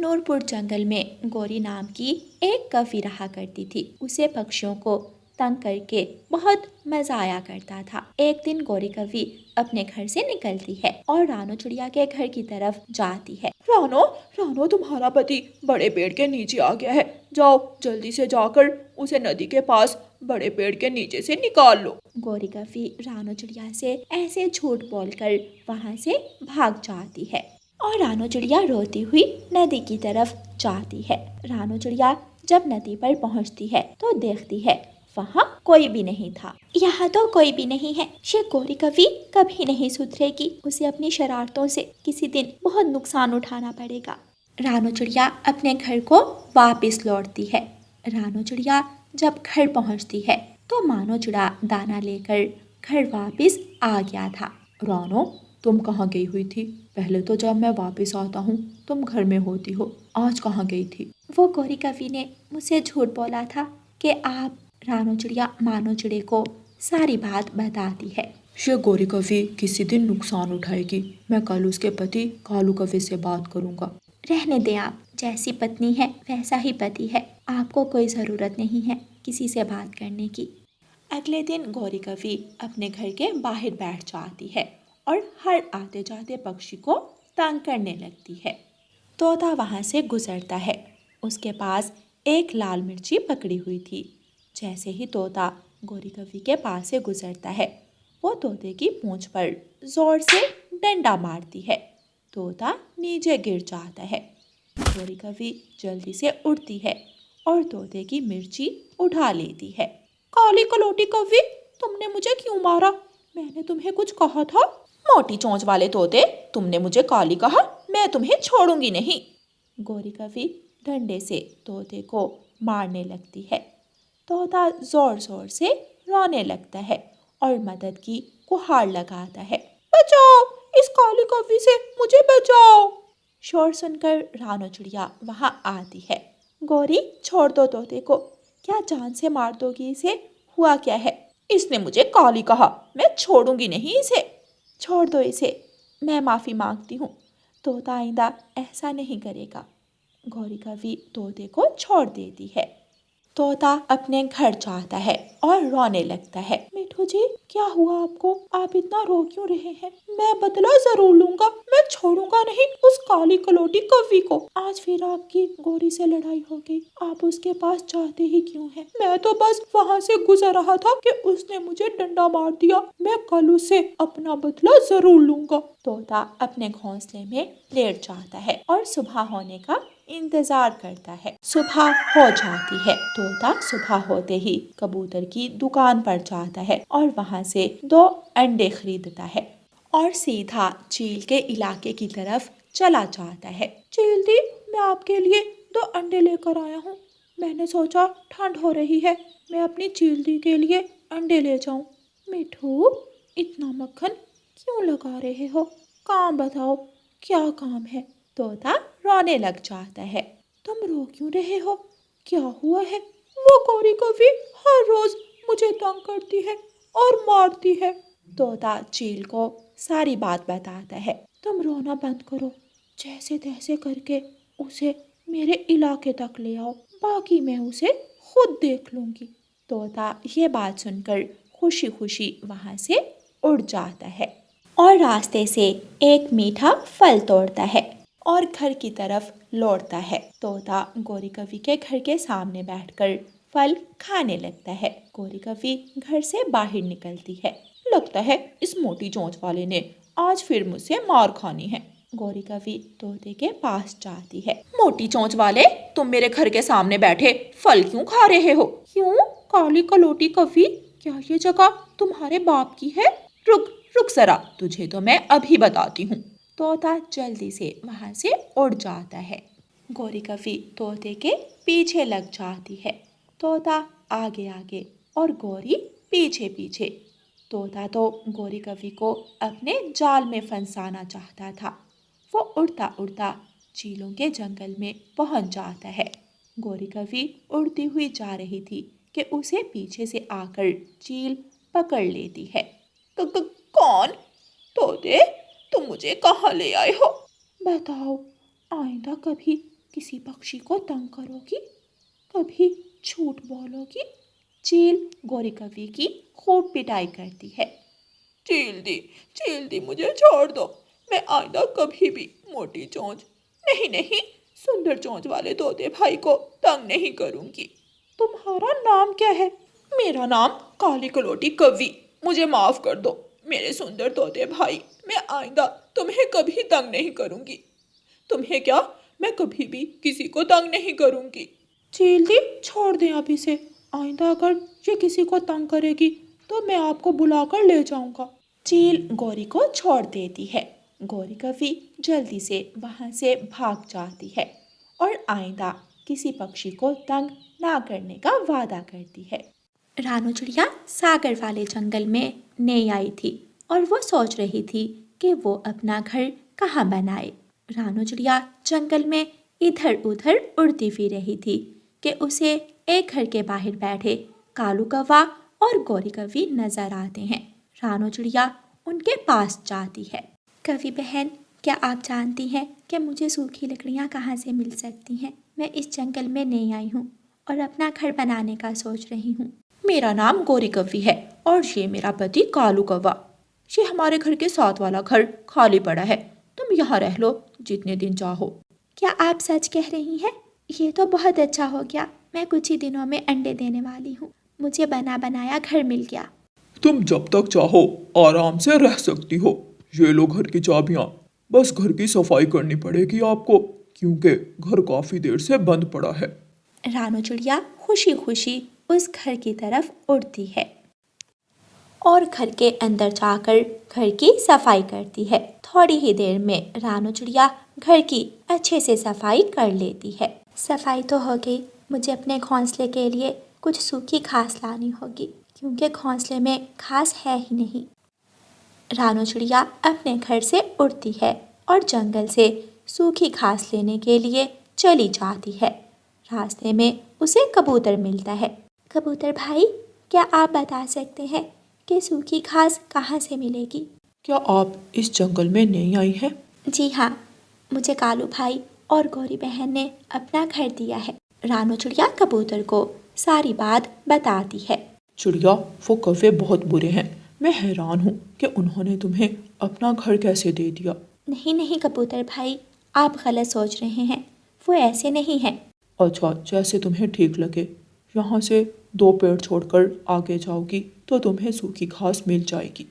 नूरपुर जंगल में गौरी नाम की एक कवि रहा करती थी। उसे पक्षियों को तंग करके बहुत मजा आया करता था। एक दिन गौरी कवि अपने घर से निकलती है और रानो चिड़िया के घर की तरफ जाती है। रानो, रानो तुम्हारा पति बड़े पेड़ के नीचे आ गया है। जाओ जल्दी से जाकर उसे नदी के पास बड़े पेड़ के नीचे से निकाल लो। गौरी कवि रानो चिड़िया से ऐसे झूठ बोलकर वहाँ से भाग जाती है और रानो चिड़िया रोती हुई नदी की तरफ जाती है। रानो चिड़िया जब नदी पर पहुँचती है तो देखती है वहाँ कोई भी नहीं था। यहाँ तो कोई भी नहीं है, ये गौरी कवि कभी नहीं सुधरेगी। उसे अपनी शरारतों से किसी दिन बहुत नुकसान उठाना पड़ेगा। रानो चिड़िया अपने घर को वापस लौटती है। रानो चिड़िया जब घर पहुँचती है तो मानो चिड़ा दाना लेकर घर वापस आ गया था। रानो, तुम कहाँ गई हुई थी? पहले तो जब मैं वापस आता हूँ तुम घर में होती हो, आज कहाँ गई थी? वो गौरी कवि ने मुझसे झूठ बोला था कि आप रानो चिड़िया मानो चिड़े को सारी बात बताती है। ये गौरी कवि किसी दिन नुकसान उठाएगी। मैं कल उसके पति कालू कवि से बात करूँगा। रहने दें आप, जैसी पत्नी है वैसा ही पति है। आपको कोई ज़रूरत नहीं है किसी से बात करने की। अगले दिन गौरी कवि अपने घर के बाहर बैठ जाती है और हर आते जाते पक्षी को तंग करने लगती है। तोता वहाँ से गुजरता है। उसके पास एक लाल मिर्ची पकड़ी हुई थी। जैसे ही तोता गौरी कवि के पास से गुजरता है वो तोते की पूंछ पर जोर से डंडा मारती है। तोता नीचे गिर जाता है। गौरी कवि जल्दी से उठती है और तोते की मिर्ची उठा लेती है। काली कलोटी कवि, तुमने मुझे क्यों मारा? मैंने तुम्हें कुछ कहा था? मोटी चोंच वाले तोते, तुमने मुझे काली कहा, मैं तुम्हें छोड़ूंगी नहीं। गौरी कवि डंडे से तोते को मारने लगती है। तोता जोर जोर से रोने लगता है और मदद की गुहार लगाता है। बचाओ, इस काली कवि से मुझे बचाओ। शोर सुनकर रानो चिड़िया वहां आती है। गौरी, छोड़ दो तोते को, क्या जान से मार दोगी इसे? हुआ क्या है? इसने मुझे काली कहा, मैं छोड़ूंगी नहीं इसे। छोड़ दो इसे, मैं माफी मांगती हूँ। तोता आइंदा ऐसा नहीं करेगा। गौरी कवि तोते को छोड़ देती है। तोता अपने घर जाता है और रोने लगता है। मिठू जी, क्या हुआ आपको? आप इतना रो क्यों रहे हैं? मैं बदला जरूर लूंगा, मैं छोड़ूंगा नहीं उस काली कलोटी कवि को। आज फिर आपकी गौरी से लड़ाई हो गई, आप उसके पास जाते ही क्यों हैं? मैं तो बस वहाँ से गुजर रहा था कि उसने मुझे डंडा मार दिया। मैं कल उससे अपना बदला जरूर लूंगा। तोता अपने घोंसले में लेट जाता है और सुबह होने का इंतजार करता है। सुबह हो जाती है। तोता सुबह होते ही कबूतर की दुकान पर जाता है और वहां से 2 अंडे खरीदता है और सीधा चील के इलाके की तरफ चला जाता है। चील दी, मैं आपके लिए 2 अंडे लेकर आया हूँ। मैंने सोचा ठंड हो रही है, मैं अपनी चील दी के लिए अंडे ले जाऊं। मिठू, इतना मक्खन क्यों लगा रहे हो? काम बताओ, क्या काम है? तोता रोने लग जाता है। तुम रो क्यों रहे हो? क्या हुआ है? वो गौरी कवि हर रोज मुझे तंग करती है और मारती है। तोता चील को सारी बात बताता है। तुम रोना बंद करो, जैसे तैसे करके उसे मेरे इलाके तक ले आओ, बाकी मैं उसे खुद देख लूंगी। तोता ये बात सुनकर खुशी खुशी वहाँ से उड़ जाता है और रास्ते से एक मीठा फल तोड़ता है और घर की तरफ लौटता है। तोता गौरी कवि के घर के सामने बैठकर फल खाने लगता है। गौरी कवि घर से बाहर निकलती है। लगता है इस मोटी चोंच वाले ने आज फिर मुझसे मार खानी है। गौरी कवि तोते के पास जाती है। मोटी चोंच वाले, तुम मेरे घर के सामने बैठे फल क्यों खा रहे हो? क्यों काली कलोटी कवि, क्या ये जगह तुम्हारे बाप की है? रुक रुक जरा, तुझे तो मैं अभी बताती हूँ। तोता जल्दी से वहाँ से उड़ जाता है। गौरी कवि तोते के पीछे लग जाती है। तोता आगे आगे और गौरी पीछे पीछे। तोता तो गौरी कवि को अपने जाल में फंसाना चाहता था। वो उड़ता उड़ता चीलों के जंगल में पहुंच जाता है। गौरी कवि उड़ती हुई जा रही थी कि उसे पीछे से आकर चील पकड़ लेती है। कौन? तोते, तुम मुझे कहाँ ले आए हो? बताओ, आइंदा कभी किसी पक्षी को तंग करोगी, कभी झूठ बोलोगी। चील गौरी कवि की खूब पिटाई करती है। चील दी मुझे छोड़ दो, मैं आइंदा कभी भी मोटी चोंच नहीं सुंदर चोंच वाले तोते भाई को तंग नहीं करूंगी। तुम्हारा नाम क्या है? मेरा नाम काली कलोटी कवि। मुझे माफ कर दो मेरे सुंदर तोते भाई, मैं आइंदा तुम्हें कभी तंग नहीं करूंगी। तुम्हें क्या, मैं कभी भी किसी को तंग नहीं करूंगी। चील दी छोड़ दें आप इसे, आइंदा अगर ये किसी को तंग करेगी तो मैं आपको बुलाकर ले जाऊंगा। चील गौरी को छोड़ देती है। गौरी कवि जल्दी से वहां से भाग जाती है और आइंदा किसी पक्षी को तंग ना करने का वादा करती है। रानू चिड़िया सागर वाले जंगल में नई आई थी और वो सोच रही थी कि वो अपना घर कहाँ बनाए। रानू चिड़िया जंगल में इधर उधर उड़ती फिर रही थी कि उसे एक घर के बाहर बैठे कालू कौवा और गौरी कवि नजर आते हैं। रानू चिड़िया उनके पास जाती है। कवि बहन, क्या आप जानती हैं कि मुझे सूखी लकड़ियाँ कहाँ से मिल सकती हैं? मैं इस जंगल में नई आई हूँ और अपना घर बनाने का सोच रही हूँ। मेरा नाम गौरी कवि है और ये मेरा पति कालू कौवा। ये हमारे घर के साथ वाला घर खाली पड़ा है, तुम यहाँ रह लो जितने दिन चाहो। क्या आप सच कह रही हैं? ये तो बहुत अच्छा हो गया, मैं कुछ ही दिनों में अंडे देने वाली हूँ। मुझे बना बनाया घर मिल गया। तुम जब तक चाहो आराम से रह सकती हो। ये लो घर की चाबियां, बस घर की सफाई करनी पड़ेगी आपको क्योंकि घर काफी देर से बंद पड़ा है। रानू चिड़िया खुशी खुशी उस घर की तरफ उड़ती है और घर के अंदर जाकर घर की सफाई करती है। थोड़ी ही देर में रानू चिड़िया घर की अच्छे से सफाई कर लेती है। सफाई तो हो गई, मुझे अपने घोंसले के लिए कुछ सूखी घास लानी होगी क्योंकि घोंसले में घास है ही नहीं। रानू चिड़िया अपने घर से उड़ती है और जंगल से सूखी घास लेने के लिए चली जाती है। रास्ते में उसे कबूतर मिलता है। कबूतर भाई, क्या आप बता सकते हैं कि सूखी घास कहाँ से मिलेगी? क्या आप इस जंगल में नई आई हैं? जी हाँ, मुझे कालू भाई और गौरी बहन ने अपना घर दिया है। रानू चिड़िया कबूतर को सारी बात बताती है। चिड़िया, वो कौवे बहुत बुरे हैं। मैं हैरान हूँ कि उन्होंने तुम्हें अपना घर कैसे दे दिया। नहीं कबूतर भाई, आप गलत सोच रहे हैं, वो ऐसे नहीं हैं। अच्छा, जैसे तुम्हें ठीक लगे। यहाँ से 2 पेड़ छोड़कर आगे जाओगी तो तुम्हें सूखी घास मिल जाएगी।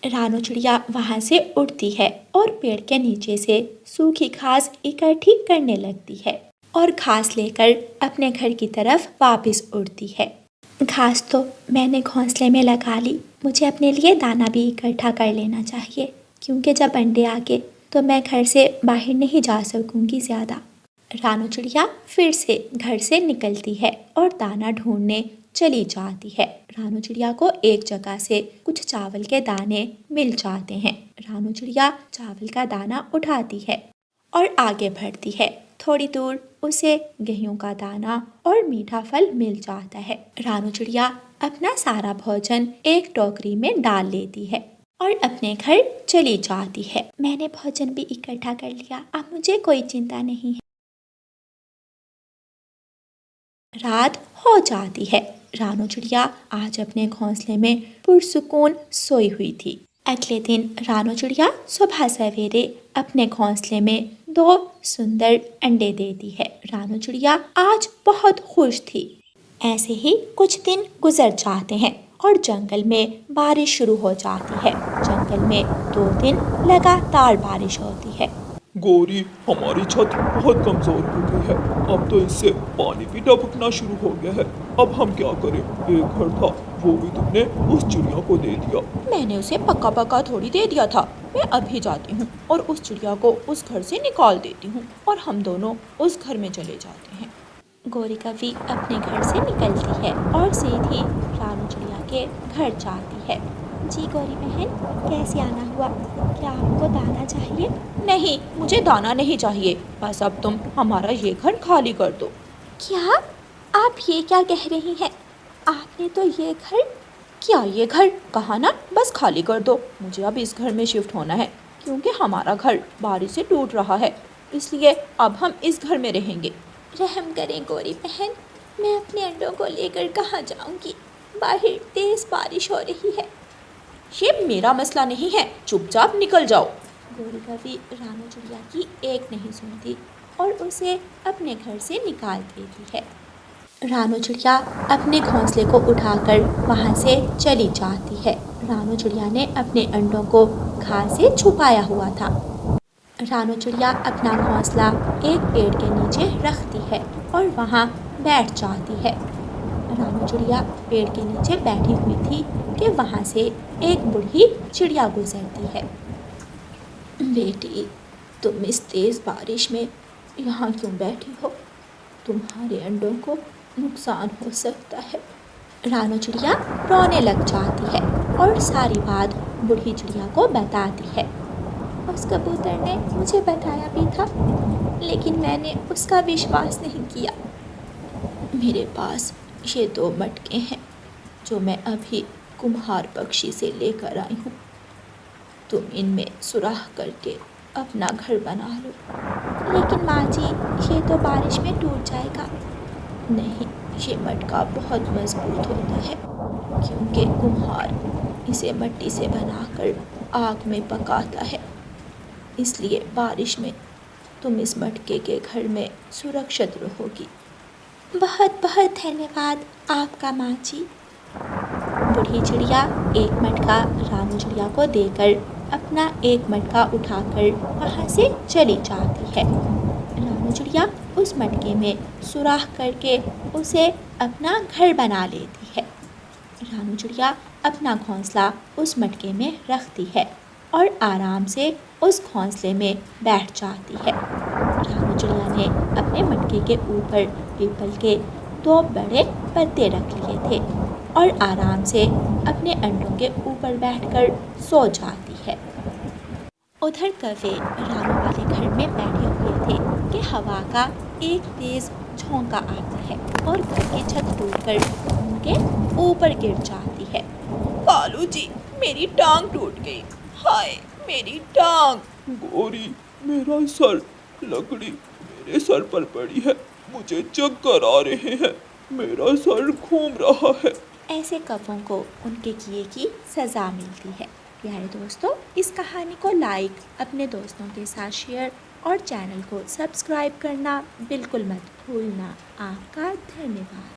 रानू चिड़िया वहाँ से उड़ती है और पेड़ के नीचे से सूखी घास इकट्ठी करने लगती है और घास लेकर अपने घर की तरफ वापस उड़ती है। घास तो मैंने घोंसले में लगा ली, मुझे अपने लिए दाना भी इकट्ठा कर लेना चाहिए क्योंकि जब अंडे आ गए तो मैं घर से बाहर नहीं जा सकूंगी ज़्यादा। रानू चिड़िया फिर से घर से निकलती है और दाना ढूंढने चली जाती है। रानू चिड़िया को एक जगह से कुछ चावल के दाने मिल जाते हैं। रानू चिड़िया चावल का दाना उठाती है और आगे बढ़ती है। थोड़ी दूर उसे गेहूं का दाना और मीठा फल मिल जाता है। रानू चिड़िया अपना सारा भोजन एक टोकरी में डाल लेती है और अपने घर चली जाती है। मैंने भोजन भी इकट्ठा कर लिया, अब मुझे कोई चिंता नहीं है। रात हो जाती है। रानू चिड़िया आज अपने घोंसले में पुरसुकून सोई हुई थी। अगले दिन रानू चिड़िया सुबह सवेरे अपने घोंसले में 2 सुंदर अंडे देती है। रानू चिड़िया आज बहुत खुश थी। ऐसे ही कुछ दिन गुजर जाते हैं और जंगल में बारिश शुरू हो जाती है। जंगल में 2 दिन लगातार बारिश होती है। गौरी, हमारी छत बहुत कमजोर हो गई है, अब तो इससे पानी भी टपकना शुरू हो गया है। अब हम क्या करें? एक घर था, वो भी तुमने उस चिड़िया को दे दिया। मैंने उसे पक्का पक्का थोड़ी दे दिया था। मैं अभी जाती हूँ और उस चिड़िया को उस घर से निकाल देती हूँ और हम दोनों उस घर में चले जाते हैं। गौरी कवि अपने घर से निकलती है और सीधी रानू चिड़िया के घर जाती है। जी गौरी बहन, कैसे आना हुआ? क्या आपको दाना चाहिए? नहीं, मुझे दाना नहीं चाहिए, बस अब तुम हमारा ये घर खाली कर दो। क्या? आप ये क्या कह रही हैं? आपने तो ये घर... क्या ये घर? कहा ना, बस खाली कर दो। मुझे अब इस घर में शिफ्ट होना है क्योंकि हमारा घर बारिश से टूट रहा है। इसलिए अब हम इस घर में रहेंगे। रहम करें गौरी बहन, मैं अपने अंडों को लेकर कहाँ जाऊंगी? बाहर तेज बारिश हो रही है। ये मेरा मसला नहीं है, चुपचाप निकल जाओ। गौरी कवि रानू चिड़िया की एक नहीं सुनती और उसे अपने घर से निकाल देती है। रानू चिड़िया अपने घोंसले को उठाकर वहाँ से चली जाती है। रानू चिड़िया ने अपने अंडों को घास से छुपाया हुआ था। रानू चिड़िया अपना घोंसला एक पेड़ के नीचे रखती है और वहाँ बैठ जाती है। रानू चिड़िया पेड़ के नीचे बैठी हुई थी कि वहाँ से एक बूढ़ी चिड़िया गुजरती है। बेटी, तुम इस तेज़ बारिश में यहाँ क्यों बैठी हो? तुम्हारे अंडों को नुकसान हो सकता है। रानू चिड़िया रोने लग जाती है और सारी बात बूढ़ी चिड़िया को बताती है। उस कबूतर ने मुझे बताया भी था, लेकिन मैंने उसका विश्वास नहीं किया। मेरे पास ये 2 मटके हैं जो मैं अभी कुम्हार पक्षी से लेकर आई हूँ। तुम इनमें सुराख करके अपना घर बना लो। लेकिन माँ जी, ये तो बारिश में टूट जाएगा। नहीं, ये मटका बहुत मजबूत होता है क्योंकि कुम्हार इसे मिट्टी से बनाकर आग में पकाता है। इसलिए बारिश में तुम इस मटके के घर में सुरक्षित रहोगी। बहुत बहुत धन्यवाद आपका माँ जी। बूढ़ी चिड़िया एक मटका रानू चिड़िया को देकर अपना एक मटका उठाकर वहाँ से चली जाती है। रानू चिड़िया उस मटके में सुराख करके उसे अपना घर बना लेती है। रानू चिड़िया अपना घोंसला उस मटके में रखती है और आराम से उस घोंसले में बैठ जाती है। रानू चिड़िया ने अपने मटके के ऊपर पीपल के 2 बड़े पत्ते रख लिए थे और आराम से अपने अंडों के ऊपर बैठकर सो जाती है। उधर कौवे रानू वाले घर में बैठे हुए थे कि हवा का एक तेज झोंका आता है और घर की छत टूटकर उनके ऊपर गिर जाती है। कालू जी, मेरी टांग टूट गई। हाय, मेरी टांग। गौरी, मेरा सर, लकड़ी मेरे सर पर पड़ी है। मुझे चक्कर आ रहे हैं। मेरा सर घूम रहा है। ऐसे कौवों को उनके किए की सज़ा मिलती है। प्यारे दोस्तों, इस कहानी को लाइक, अपने दोस्तों के साथ शेयर और चैनल को सब्सक्राइब करना बिल्कुल मत भूलना। आपका धन्यवाद।